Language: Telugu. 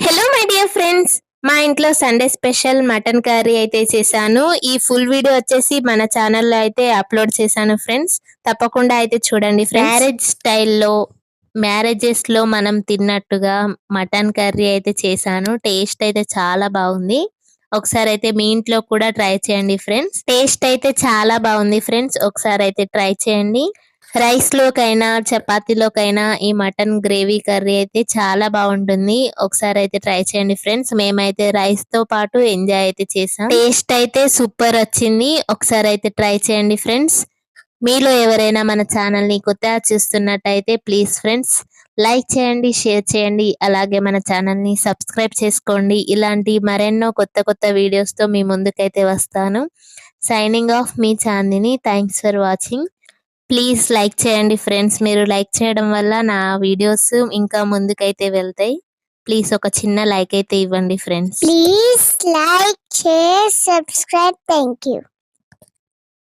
హలో మై డియర్ ఫ్రెండ్స్, మా ఇంట్లో సండే స్పెషల్ మటన్ కర్రీ అయితే చేశాను. ఈ ఫుల్ వీడియో వచ్చేసి మన ఛానల్లో అయితే అప్లోడ్ చేశాను ఫ్రెండ్స్. తప్పకుండా అయితే చూడండి ఫ్రెండ్స్. మ్యారేజ్ స్టైల్లో మ్యారేజెస్లో మనం తిన్నట్టుగా మటన్ కర్రీ అయితే చేశాను. టేస్ట్ అయితే చాలా బాగుంది. ఒకసారి అయితే మీ ఇంట్లో కూడా ట్రై చేయండి ఫ్రెండ్స్. టేస్ట్ అయితే చాలా బాగుంది ఫ్రెండ్స్. ఒకసారి అయితే ట్రై చేయండి. రైస్ లోకైనా చపాతీలోకైనా ఈ మటన్ గ్రేవీ కర్రీ అయితే చాలా బాగుంటుంది. ఒకసారి అయితే ట్రై చేయండి ఫ్రెండ్స్. మేమైతే రైస్ తో పాటు ఎంజాయ్ అయితే చేసాం. టేస్ట్ అయితే సూపర్ వచ్చింది. ఒకసారి అయితే ట్రై చేయండి ఫ్రెండ్స్. మీలో ఎవరైనా మన ఛానల్ ని కొత్తగా చూస్తున్నట్టయితే ప్లీజ్ ఫ్రెండ్స్ లైక్ చేయండి, షేర్ చేయండి, అలాగే మన ఛానల్ ని సబ్స్క్రైబ్ చేసుకోండి. ఇలాంటి మరెన్నో కొత్త కొత్త వీడియోస్ తో మీ ముందుకైతే వస్తాను. సైనింగ్ ఆఫ్ మీ Chandini. Thanks for watching. Please like చేయండి ఫ్రెండ్స్. మీరు లైక్ చేయడం వల్ల నా వీడియోస్ ఇంకా ముందుకైతే వెళ్తాయి. ప్లీజ్ ఒక చిన్న లైక్ అయితే ఇవ్వండి friends. Please like, share, subscribe. Thank you.